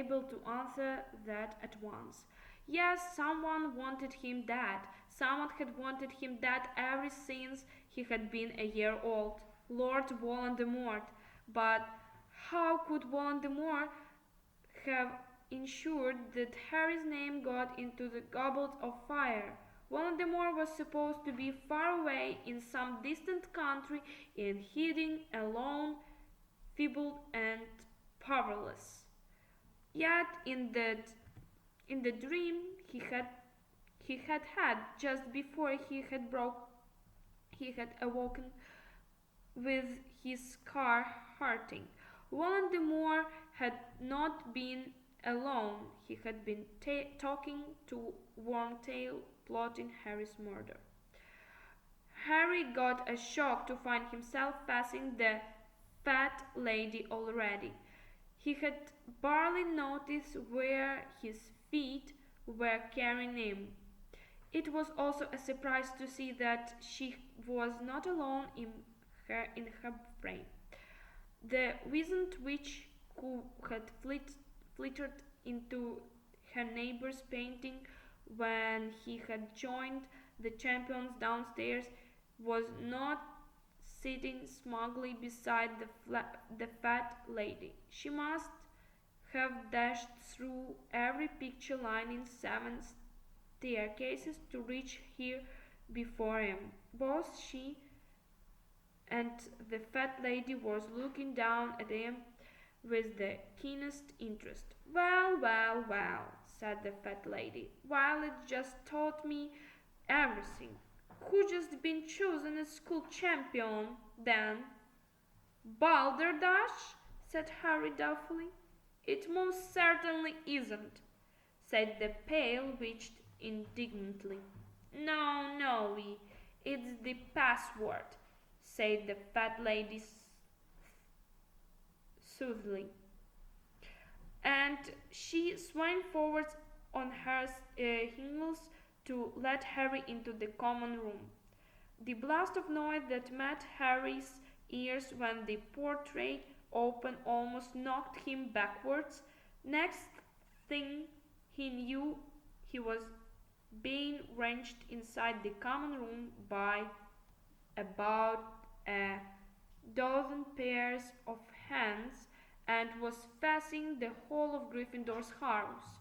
able to answer that at once. Yes, someone wanted him dead. Someone had wanted him dead ever since he had been a year old. Lord Voldemort. But how could Voldemort have ensured that Harry's name got into the Goblet of Fire? Voldemort was supposed to be far away in some distant country and hiding, alone, feeble and powerless. Yet in the dream he had just before he had awoken with his scar hurting. Voldemort had not been alone. He had been talking to Wormtail, plotting Harry's murder. Harry got a shock to find himself facing the fat lady already. He had barely noticed where his feet were carrying him. It was also a surprise to see that she was not alone in her frame. The wizened witch who had flitted into her neighbor's painting when he had joined the champions downstairs was not sitting smugly beside the fat lady. She must have dashed through every picture lining 7 staircases to reach here before him. Both she and the fat lady was looking down at him with the keenest interest. Well, well, well, said the fat lady. Violet just taught me everything. Who just been chosen as school champion, then? Balderdash, said Harry doubtfully. It most certainly isn't, said the pale witch indignantly. No, no, it's the password, said the fat lady soothingly. And she swung forward on her heels to let Harry into the common room. The blast of noise that met Harry's ears when the portrait opened almost knocked him backwards. Next thing he knew, he was being wrenched inside the common room by about a dozen pairs of hands and was facing the whole of Gryffindor's house,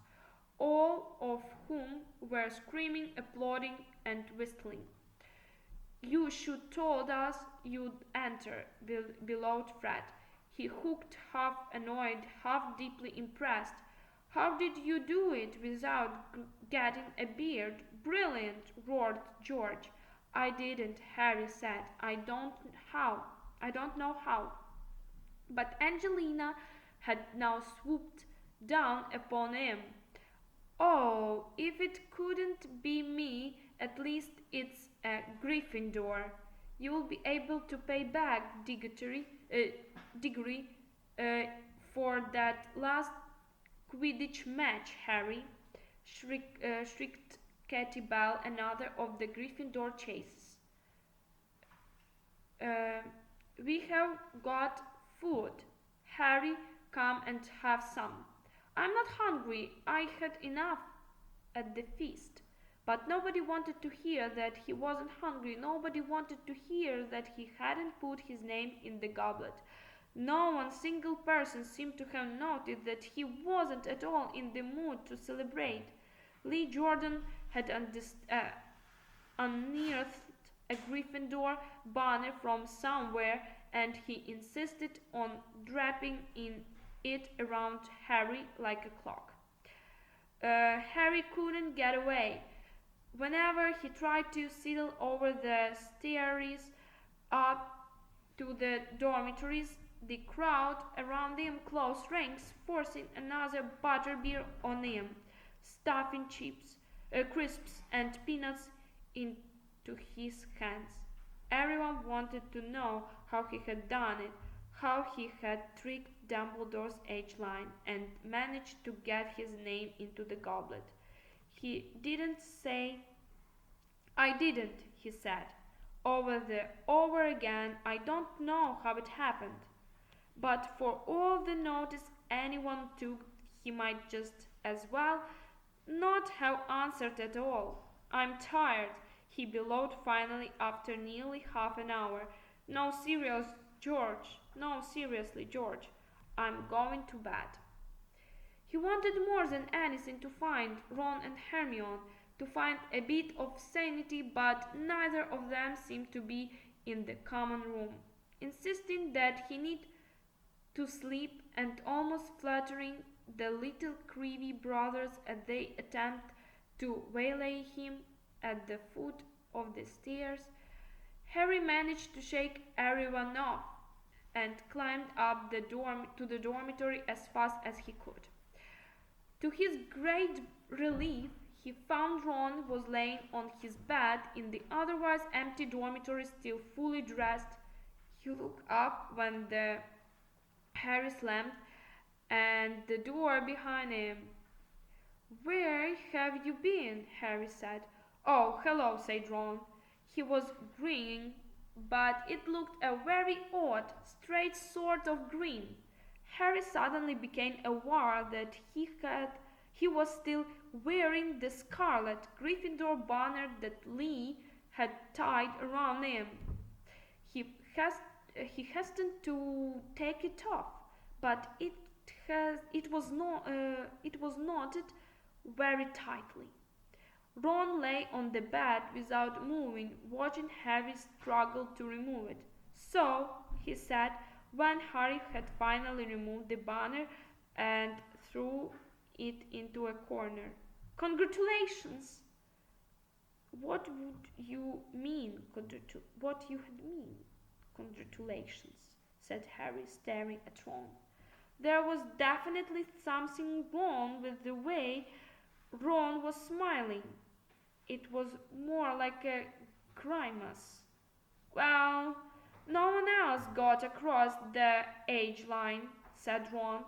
all of whom were screaming, applauding, and whistling. You should told us you'd enter, bellowed Fred. He hooked, half annoyed, half deeply impressed. How did you do it without getting a beard? Brilliant, roared George. I didn't, Harry said. I don't know how. But Angelina had now swooped down upon him. Oh, if it couldn't be me, at least it's a Gryffindor. You'll be able to pay back Diggory for that last Quidditch match, Harry, shrieked Katy Bell, another of the Gryffindor chases. We have got food. Harry, come and have some. I'm not hungry. I had enough at the feast. But nobody wanted to hear that he wasn't hungry. Nobody wanted to hear that he hadn't put his name in the goblet. No one single person seemed to have noted that he wasn't at all in the mood to celebrate. Lee Jordan had unearthed a Gryffindor banner from somewhere, and he insisted on draping it around Harry like a cloak. Harry couldn't get away. Whenever he tried to sidle over the stairs up to the dormitories, the crowd around him closed ranks, forcing another butterbeer on him, stuffing crisps and peanuts into his hands. Everyone wanted to know how he had done it, how he had tricked Dumbledore's H-line and managed to get his name into the goblet. He didn't say, I didn't, he said. Over again, I don't know how it happened. But for all the notice anyone took, he might just as well not have answered at all. I'm tired, he bellowed finally after nearly half an hour. No, seriously, George. I'm going to bed. He wanted more than anything to find Ron and Hermione, to find a bit of sanity, but neither of them seemed to be in the common room, insisting that he need to sleep and almost fluttering the little Creevy brothers as they attempt to waylay him at the foot of the stairs. Harry managed to shake everyone off and climbed up to the dormitory as fast as he could. To his great relief, he found Ron was laying on his bed in the otherwise empty dormitory, still fully dressed. He looked up when Harry slammed and the door behind him. "Where have you been?" Harry said. "Oh, hello," said Ron. He was grinning, but it looked a very odd, straight sort of grin. Harry suddenly became aware that he was still wearing the scarlet Gryffindor banner that Lee had tied around him. He hastened to take it off, but it was knotted very tightly. Ron lay on the bed without moving, watching Harry struggle to remove it. "So," he said, when Harry had finally removed the banner and threw it into a corner. "Congratulations!" What would you mean, congratulations?" said Harry, staring at Ron. There was definitely something wrong with the way Ron was smiling. It was more like a grimace. "Well, no one else got across the age line," said Ron.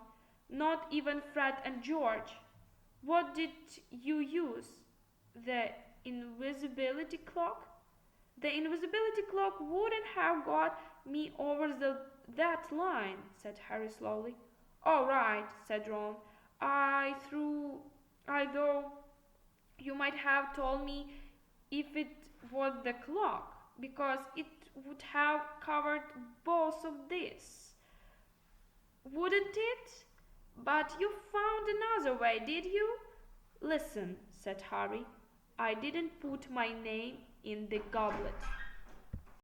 "Not even Fred and George. What did you use? The invisibility cloak?" "The invisibility cloak wouldn't have got me over that line," said Harry slowly. "All right," said Ron. I thought you might have told me if it was the clock, because it would have covered both of these, wouldn't it? But you found another way, did you?" "Listen," said Harry. "I didn't put my name in the goblet."